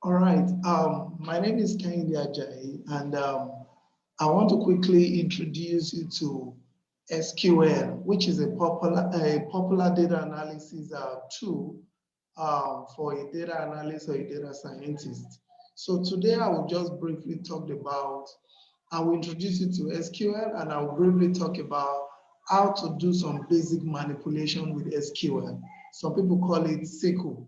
All right. My name is Kehinde Ajayi, and I want to quickly introduce you to SQL, which is a popular data analysis tool for a data analyst or a data scientist. So today I will just briefly talk about, I will introduce you to SQL, and I will briefly talk about how to do some basic manipulation with SQL. Some people call it SQL.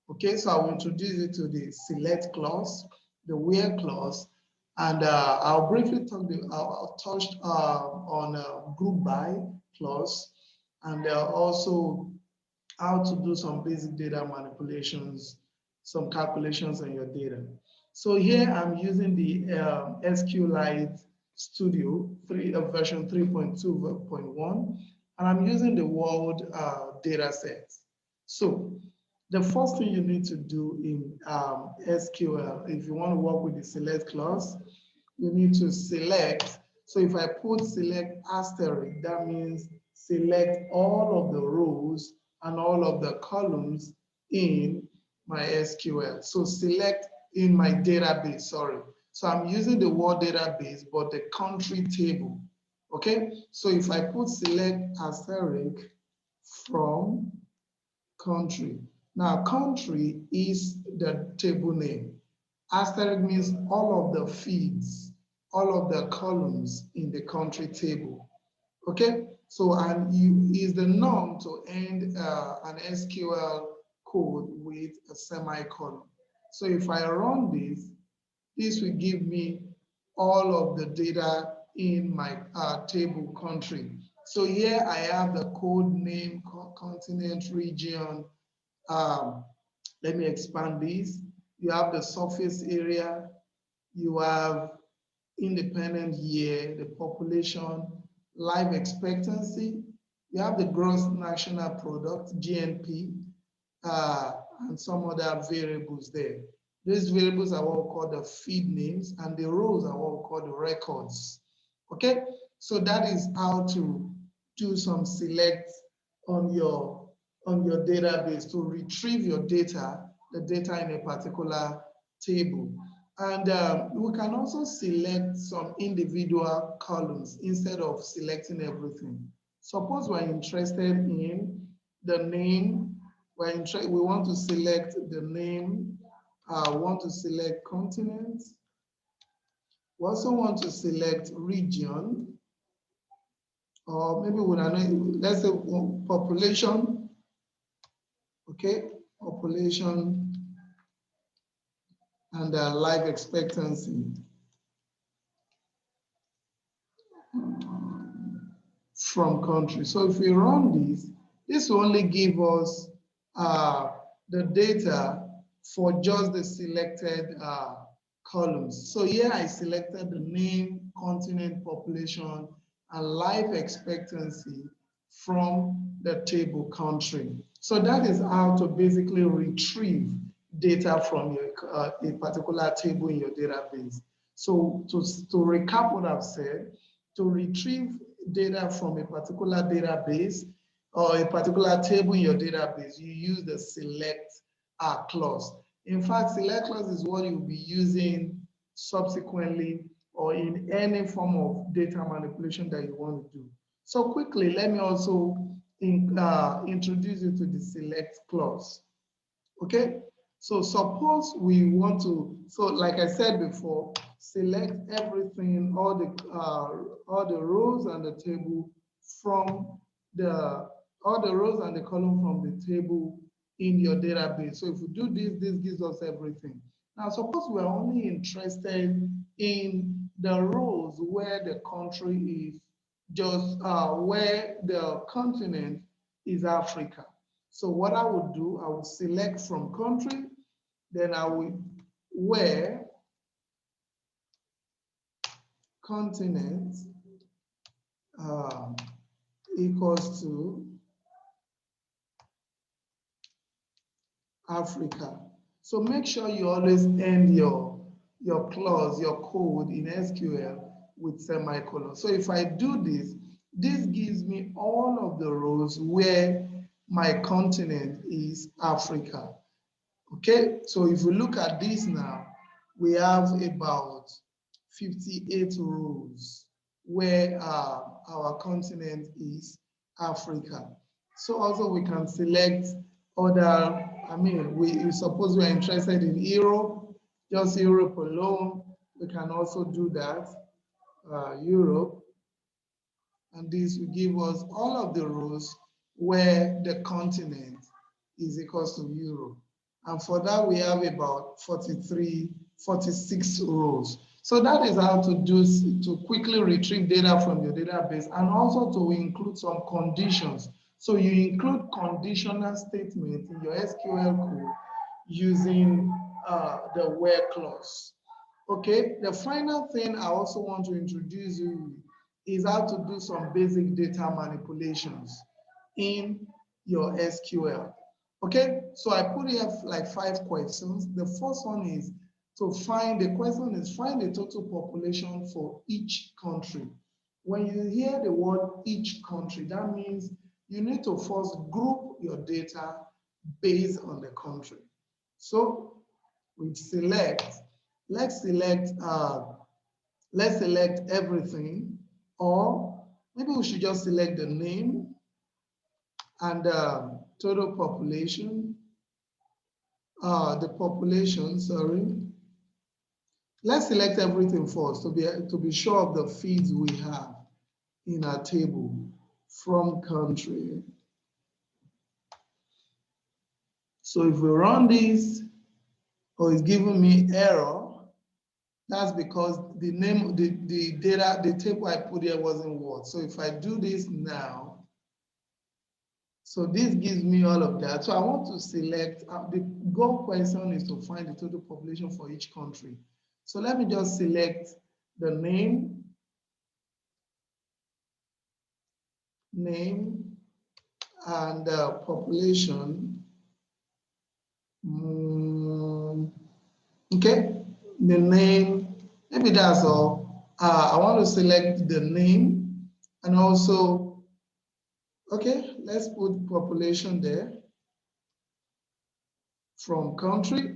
Okay, so I will introduce you to the select clause, the where clause, and I'll briefly I'll touch on group by clause, and also how to do some basic data manipulations, some calculations on your data. So here I'm using the SQLite Studio version 3.2.1, and I'm using the world data set. So the first thing you need to do in SQL, if you want to work with the select clause, you need to select. So if I put select asterisk, that means select all of the rows and all of the columns in my SQL. So select in my database, sorry. So I'm using the word database, but the country table. Okay, so if I put select asterisk from country. Now, country is the table name. Asterisk means all of the feeds, all of the columns in the country table. Okay, so and you is the norm to end an SQL code with a semicolon. So if I run this will give me all of the data in my table country. So here I have the code name, continent, region. Um, Let me expand this. You have the surface area, you have independent year, the population, life expectancy, you have the gross national product, GNP, and some other variables there. These variables are what we call the feed names, and the rows are what we call the records. Okay, so that is how to do some select on your database to retrieve your data, the data in a particular table. And we can also select some individual columns instead of selecting everything. Suppose we're interested in the name, we want to select the name, we want to select continent, we also want to select region, or maybe let's say population, okay, population and life expectancy from country. So if we run this will only give us the data for just the selected columns. So here I selected the name, continent, population, and life expectancy from the table country. So that is how to basically retrieve data from a particular table in your database. So to recap what I've said, to retrieve data from a particular database or a particular table in your database, you use the select clause. In fact, select clause is what you'll be using subsequently or in any form of data manipulation that you want to do. So quickly, let me also introduce you to the select clause. Okay, so suppose we want to, so like I said before, select everything, all the rows and the table from all the rows and the column from the table in your database. So if we do this gives us everything. Now, suppose we're only interested in the rows where the country is just where the continent is Africa. So what I would do, I would select from country, then I will where continent equals to Africa. So make sure you always end your clause, your code in SQL with semicolon. So if I do this gives me all of the rows where my continent is Africa. Okay, so if we look at this now, we have about 58 rows where our continent is Africa. So also we can select other, we suppose we are interested in Europe, just Europe alone. We can also do that, Europe. And this will give us all of the rows where the continent is equals to Europe. And for that, we have about 46 rows. So that is how to do to quickly retrieve data from your database and also to include some conditions. So you include conditional statements in your SQL code using the where clause. Okay, the final thing I also want to introduce you is how to do some basic data manipulations in your SQL. Okay, so I put here like 5 questions. The first one is to find, the question is find the total population for each country. When you hear the word each country, that means you need to first group your data based on the country. So we select, let's select everything, or maybe we should just select the name and total population, the population, sorry. Let's select everything first to be sure of the feeds we have in our table from country. So if we run this, or it's giving me error, that's because the name, the data, the table I put here wasn't what. So if I do this now, so this gives me all of that. So I want to select, the goal question is to find the total population for each country. So let me just select the name, and population. Okay, the name, maybe that's all. I want to select the name and also, okay, let's put population there. From country,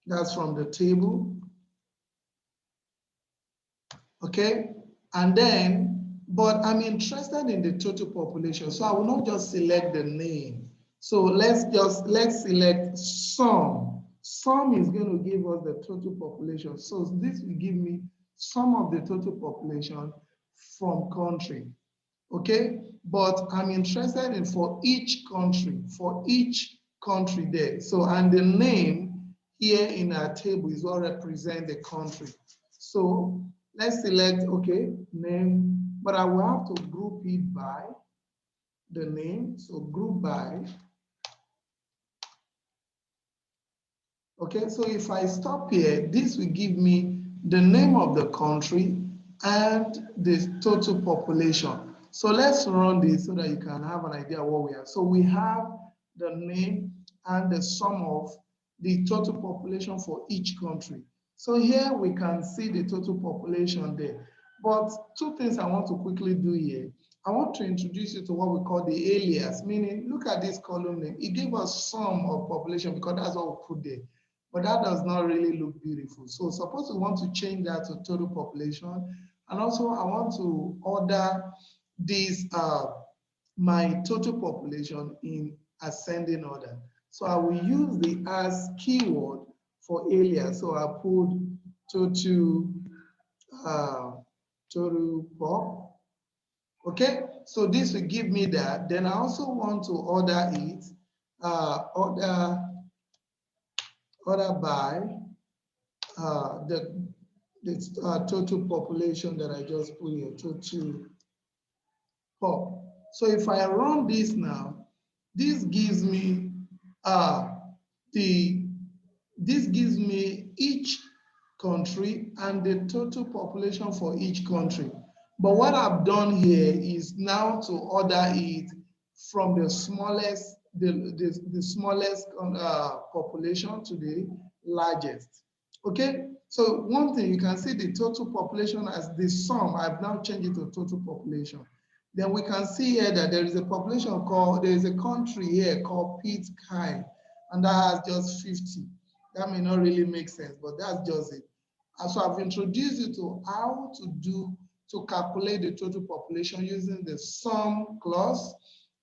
that's from the table. Okay, and then, but I'm interested in the total population, so I will not just select the name. So let's select sum. Sum is going to give us the total population. So this will give me sum of the total population from country. Okay, but I'm interested in for each country there. So, and the name here in our table is what represents the country. So let's select, okay, name, but I will have to group it by the name. So group by. Okay, so if I stop here, this will give me the name of the country and the total population. So let's run this so that you can have an idea of what we have. So we have the name and the sum of the total population for each country. So here we can see the total population there. But two things I want to quickly do here. I want to introduce you to what we call the alias, meaning look at this column name. It gave us sum of population because that's what we put there. But that does not really look beautiful. So suppose we want to change that to total population. And also I want to order this, my total population in ascending order. So I will use the as keyword for alias. So I put total pop. Okay, so this will give me that. Then I also want to order it, order by the total population that I just put here, total pop. So if I run this now, this gives me this gives me each country and the total population for each country. But what I've done here is now to order it from the smallest, the smallest population to the largest. Okay, so one thing you can see the total population as the sum. I've now changed it to total population. Then we can see here that there is a population called, there is a country here called Pitcairn. and that has just 50. That may not really make sense, but that's just it. And so I've introduced you to how to calculate the total population using the sum clause,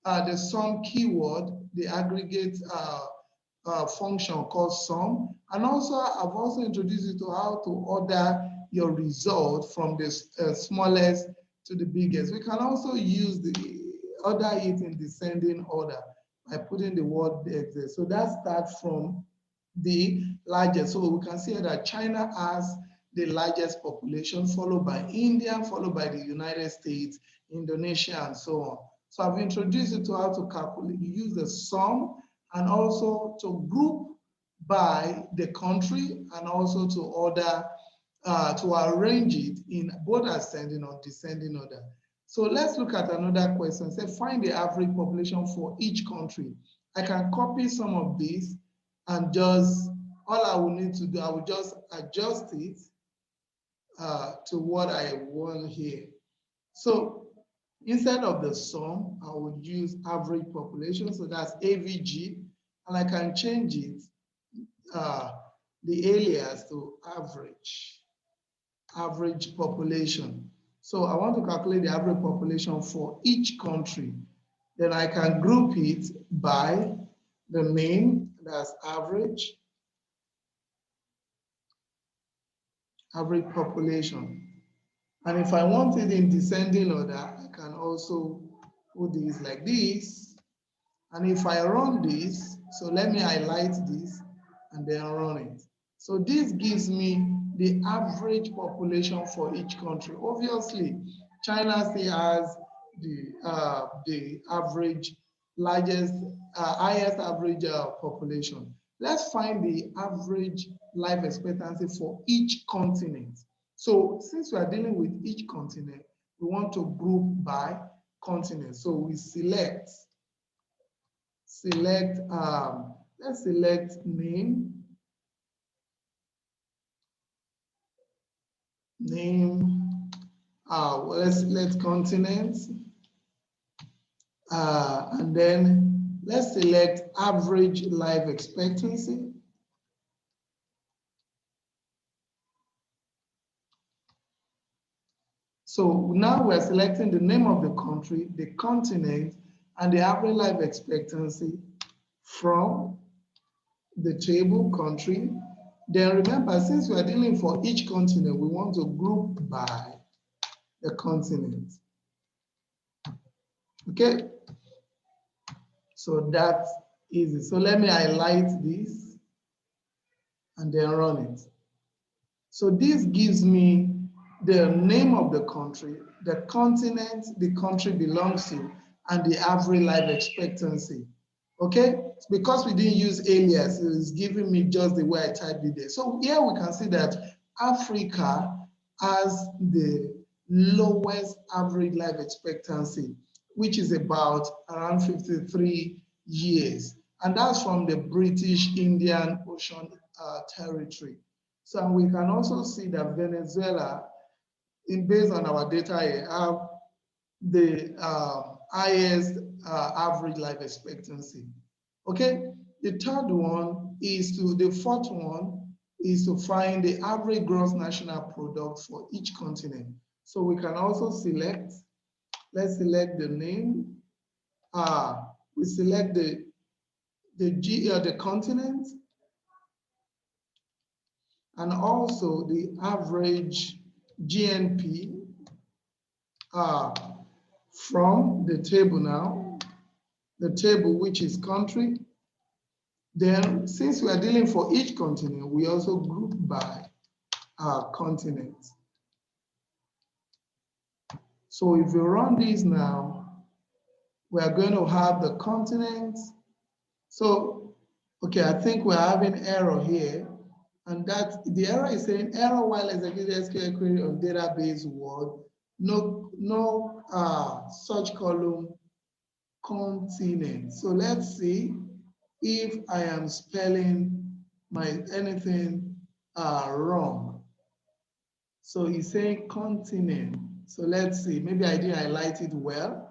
the sum keyword, the aggregate function called sum. And also, I've also introduced you to how to order your result from the smallest to the biggest. We can also use the order it in descending order by putting the word there. So that starts from the largest. So we can see that China has the largest population, followed by India, followed by the United States, Indonesia, and so on. So I've introduced you to how to calculate, use the sum, and also to group by the country, and also to order, to arrange it in both ascending or descending order. So let's look at another question. Say, find the average population for each country. I can copy some of these and just, all I will need to do, I will just adjust it to what I want here. So instead of the sum, I would use average population. So that's AVG, and I can change it, the alias to average population. So I want to calculate the average population for each country. Then I can group it by the name, that's average population. And if I want it in descending order, I can also put this like this. And if I run this, so let me highlight this and then run it. So this gives me the average population for each country. Obviously, China still has the average, highest average population. Let's find the average life expectancy for each continent. So since we are dealing with each continent, we want to group by continent. So we select, let's select name, let's continent, and then let's select average life expectancy. So now we're selecting the name of the country, the continent, and the average life expectancy from the table country. Then remember, since we are dealing for each continent, we want to group by the continent. Okay, so that's easy. So let me highlight this and then run it. So this gives me the name of the country, the continent the country belongs to, and the average life expectancy. Okay, because we didn't use alias, it's giving me just the way I typed it there. So here we can see that Africa has the lowest average life expectancy, which is about around 53 years. And that's from the British Indian Ocean territory. So we can also see that Venezuela, based on our data here, have the highest average life expectancy. Okay, the fourth one is to find the average gross national product for each continent. So we can also select, let's select the name. We select the continent, and also the average GNP from the table now, the table which is country. Then since we are dealing for each continent, we also group by continent. So if we run this now, we are going to have the continents. So, okay, I think we're having error here. And that the error is saying error while executing SQL query on database word, no such column continent. So let's see if I am spelling anything wrong. So he's saying continent. So let's see, maybe I didn't highlight it well.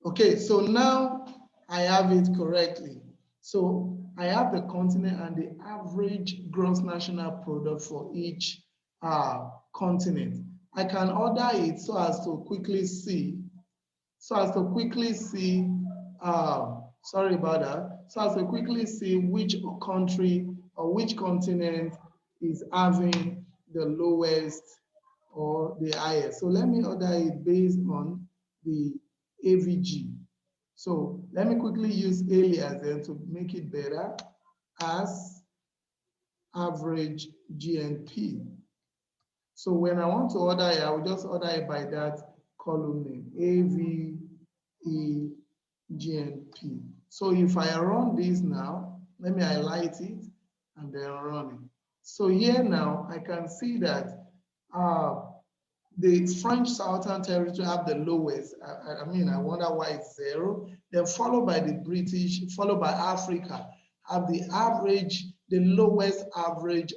Okay, so now I have it correctly. So I have the continent and the average gross national product for each continent. I can order it so as to quickly see, sorry about that, so as to quickly see which country or which continent is having the lowest or the highest. So let me order it based on the AVG. So let me quickly use alias then to make it better, as average GNP. So when I want to order it, I will just order it by that column name, AVEGNP. So if I run this now, let me highlight it and then run it. So here now, I can see that the French Southern Territory have the lowest. I mean, I wonder why it's 0. Then followed by the British, followed by Africa, have the average, the lowest average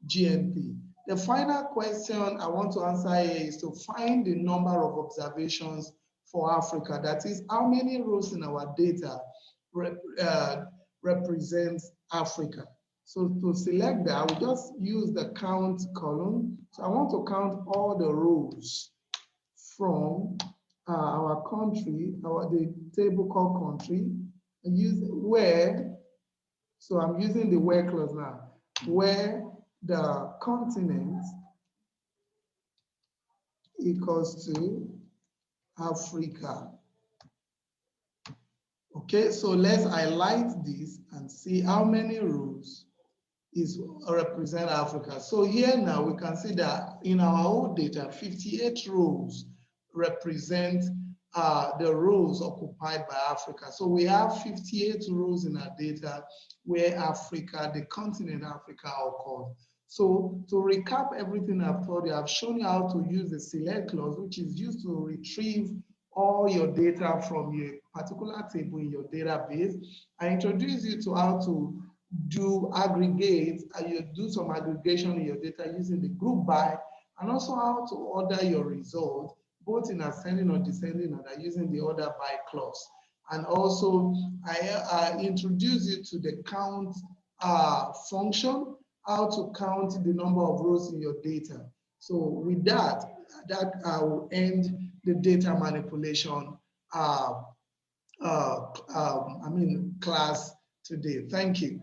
GNP. The final question I want to answer here is to find the number of observations for Africa. That is, how many rows in our data represents Africa. So to select that, I will just use the count column. So I want to count all the rows from our country, the table called country, and use where, so I'm using the where clause now, where the continent equals to Africa. Okay, so let's highlight this and see how many rows is represent Africa. So here now we can see that in our old data, 58 rows represent the rows occupied by Africa. So we have 58 rows in our data where Africa, the continent Africa, occurs. So to recap everything I've told you, I've shown you how to use the select clause, which is used to retrieve all your data from a particular table in your database. I introduced you to how to do aggregate, and you do some aggregation in your data using the group by, and also how to order your result, both in ascending or descending order using the order by clause. And also I introduce you to the count function, how to count the number of rows in your data. So with that, I will end the data manipulation class today. Thank you.